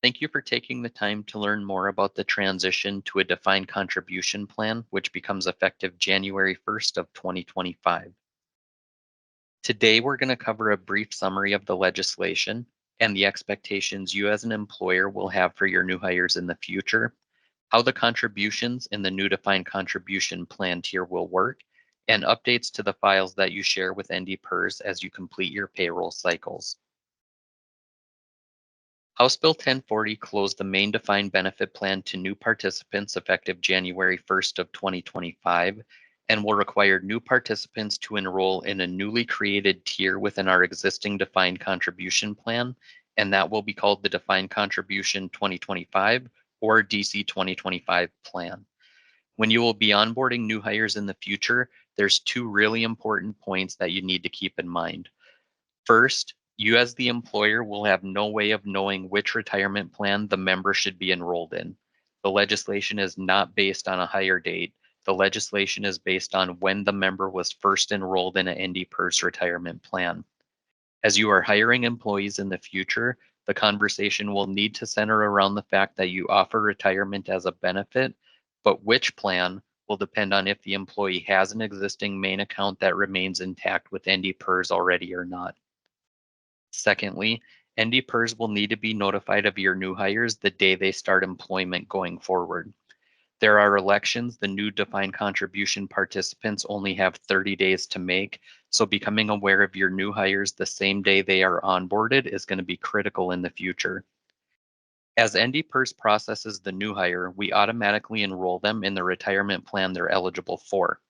Thank you for taking the time to learn more about the transition to a defined contribution plan, which becomes effective January 1st of 2025. Today, we're going to cover a brief summary of the legislation and the expectations you as an employer will have for your new hires in the future, how the contributions in the new defined contribution plan tier will work, and updates to the files that you share with NDPERS as you complete your payroll cycles. House Bill 1040 closed the main defined benefit plan to new participants effective January 1st of 2025 and will require new participants to enroll in a newly created tier within our existing defined contribution plan, and that will be called the Defined Contribution 2025 or DC 2025 plan. When you will be onboarding new hires in the future, there's two really important points that you need to keep in mind. First, you as the employer will have no way of knowing which retirement plan the member should be enrolled in. The legislation is not based on a hire date. The legislation is based on when the member was first enrolled in an NDPERS retirement plan. As you are hiring employees in the future, the conversation will need to center around the fact that you offer retirement as a benefit, but which plan will depend on if the employee has an existing main account that remains intact with NDPERS already or not. Secondly, NDPERS will need to be notified of your new hires the day they start employment going forward. There are elections the new defined contribution participants only have 30 days to make, so becoming aware of your new hires the same day they are onboarded is going to be critical in the future. As NDPERS processes the new hire, we automatically enroll them in the retirement plan they're eligible for.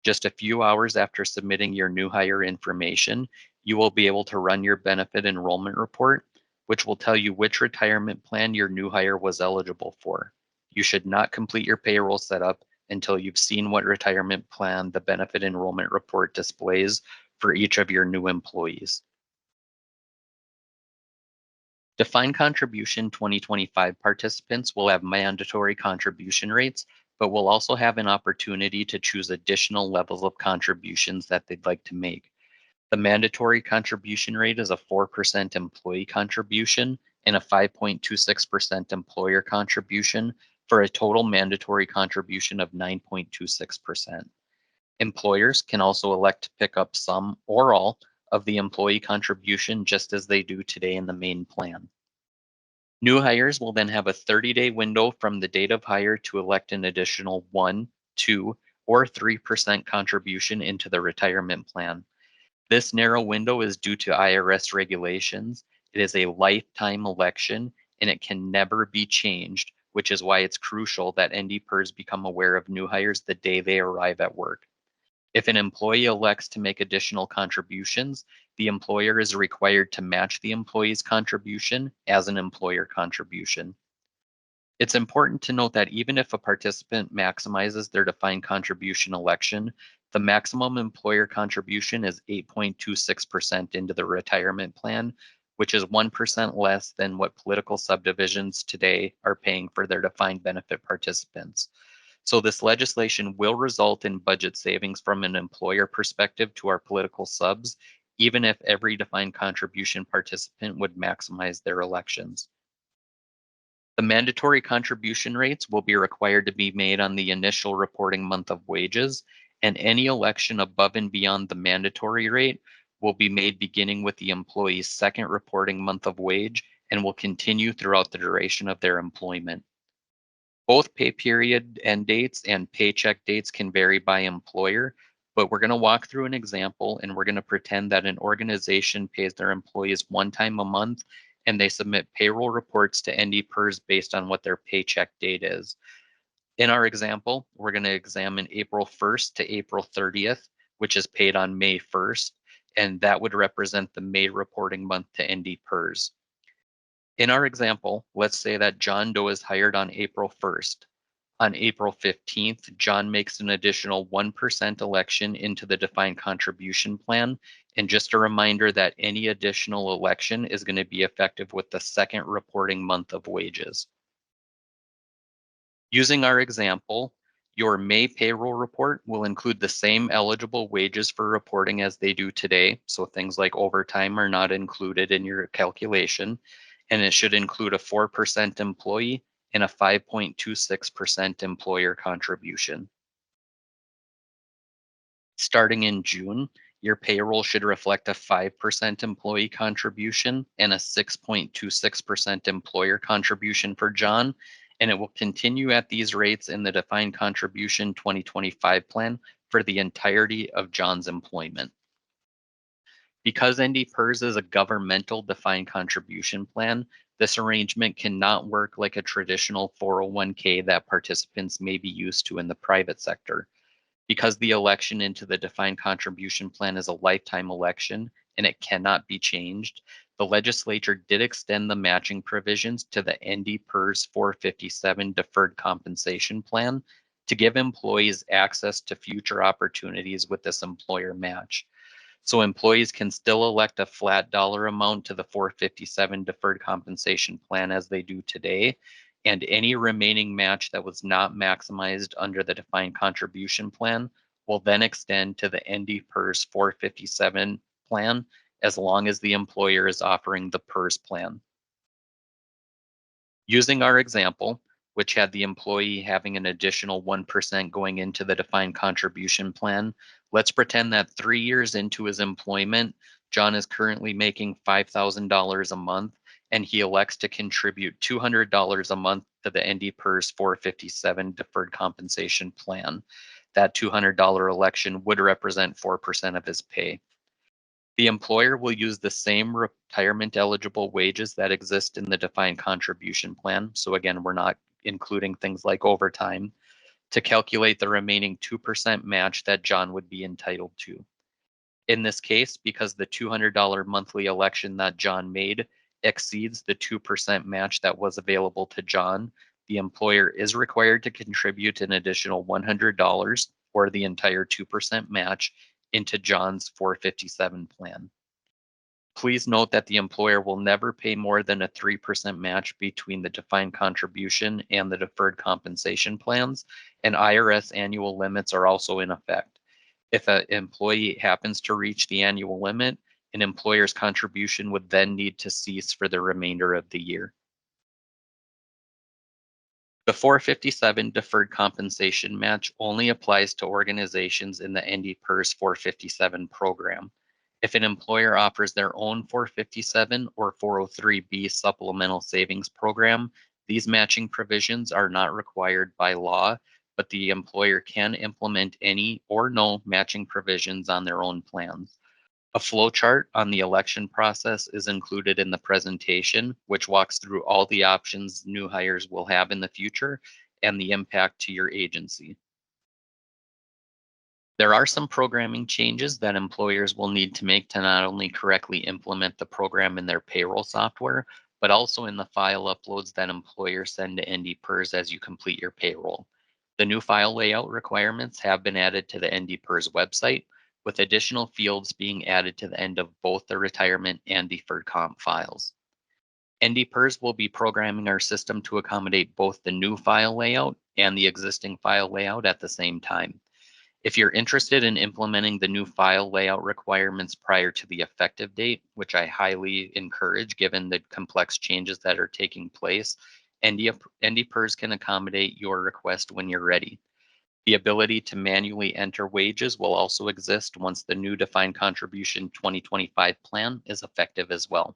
Just a few hours after submitting your new hire information, you will be able to run your benefit enrollment report, which will tell you which retirement plan your new hire was eligible for. You should not complete your payroll setup until you've seen what retirement plan the benefit enrollment report displays for each of your new employees. Defined Contribution 2025 participants will have mandatory contribution rates, but will also have an opportunity to choose additional levels of contributions that they'd like to make. The mandatory contribution rate is a 4% employee contribution and a 5.26% employer contribution for a total mandatory contribution of 9.26%. Employers can also elect to pick up some or all of the employee contribution just as they do today in the main plan. New hires will then have a 30-day window from the date of hire to elect an additional 1, 2, or 3% contribution into the retirement plan. This narrow window is due to IRS regulations. It is a lifetime election and it can never be changed, which is why it's crucial that NDPERS become aware of new hires the day they arrive at work. If an employee elects to make additional contributions, the employer is required to match the employee's contribution as an employer contribution. It's important to note that even if a participant maximizes their defined contribution election, the maximum employer contribution is 8.26% into the retirement plan, which is 1% less than what political subdivisions today are paying for their defined benefit participants. So this legislation will result in budget savings from an employer perspective to our political subs, even if every defined contribution participant would maximize their elections. The mandatory contribution rates will be required to be made on the initial reporting month of wages, and any election above and beyond the mandatory rate will be made beginning with the employee's second reporting month of wage and will continue throughout the duration of their employment. Both pay period end dates and paycheck dates can vary by employer, but we're going to walk through an example and we're going to pretend that an organization pays their employees one time a month and they submit payroll reports to NDPERS based on what their paycheck date is. In our example, we're going to examine April 1st to April 30th, which is paid on May 1st, and that would represent the May reporting month to NDPERS. In our example, let's say that John Doe is hired on April 1st. On April 15th, John makes an additional 1% election into the defined contribution plan. And just a reminder that any additional election is going to be effective with the second reporting month of wages. Using our example, your May payroll report will include the same eligible wages for reporting as they do today. So things like overtime are not included in your calculation. and it should include a 4% employee and a 5.26% employer contribution. Starting in June, your payroll should reflect a 5% employee contribution and a 6.26% employer contribution for John, and it will continue at these rates in the defined contribution 2025 plan for the entirety of John's employment. Because NDPERS is a governmental defined contribution plan, this arrangement cannot work like a traditional 401k that participants may be used to in the private sector. Because the election into the defined contribution plan is a lifetime election and it cannot be changed, the legislature did extend the matching provisions to the NDPERS 457 deferred compensation plan to give employees access to future opportunities with this employer match. So employees can still elect a flat dollar amount to the 457 deferred compensation plan as they do today, and any remaining match that was not maximized under the defined contribution plan will then extend to the NDPERS 457 plan as long as the employer is offering the PERS plan. Using our example, which had the employee having an additional 1% going into the defined contribution plan, let's pretend that 3 years into his employment, John is currently making $5,000 a month, and he elects to contribute $200 a month to the NDPERS 457 deferred compensation plan. That $200 election would represent 4% of his pay. The employer will use the same retirement eligible wages that exist in the defined contribution plan. So again, we're not including things like overtime to calculate the remaining 2% match that John would be entitled to. In this case, because the $200 monthly election that John made exceeds the 2% match that was available to John, the employer is required to contribute an additional $100 or the entire 2% match into John's 457 plan. Please note that the employer will never pay more than a 3% match between the defined contribution and the deferred compensation plans, and IRS annual limits are also in effect. If an employee happens to reach the annual limit, an employer's contribution would then need to cease for the remainder of the year. The 457 deferred compensation match only applies to organizations in the NDPERS 457 program. If an employer offers their own 457 or 403B supplemental savings program, these matching provisions are not required by law, but the employer can implement any or no matching provisions on their own plans. A flowchart on the election process is included in the presentation, which walks through all the options new hires will have in the future and the impact to your agency. There are some programming changes that employers will need to make to not only correctly implement the program in their payroll software, but also in the file uploads that employers send to NDPERS as you complete your payroll. The new file layout requirements have been added to the NDPERS website, with additional fields being added to the end of both the retirement and deferred comp files. NDPERS will be programming our system to accommodate both the new file layout and the existing file layout at the same time. If you're interested in implementing the new file layout requirements prior to the effective date, which I highly encourage given the complex changes that are taking place, NDPERS can accommodate your request when you're ready. The ability to manually enter wages will also exist once the new defined contribution 2025 plan is effective as well.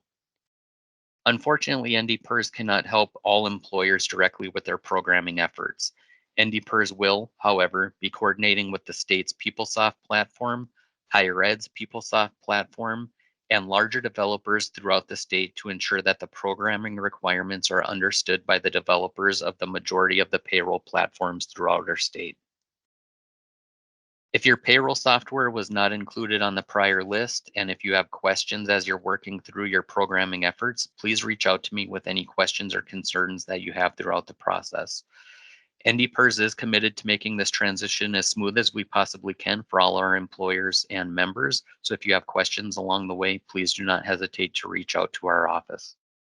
Unfortunately, NDPERS cannot help all employers directly with their programming efforts. NDPERS will, however, be coordinating with the state's PeopleSoft platform, Higher Ed's PeopleSoft platform, and larger developers throughout the state to ensure that the programming requirements are understood by the developers of the majority of the payroll platforms throughout our state. If your payroll software was not included on the prior list, and if you have questions as you're working through your programming efforts, please reach out to me with any questions or concerns that you have throughout the process. NDPERS is committed to making this transition as smooth as we possibly can for all our employers and members. So if you have questions along the way, please do not hesitate to reach out to our office.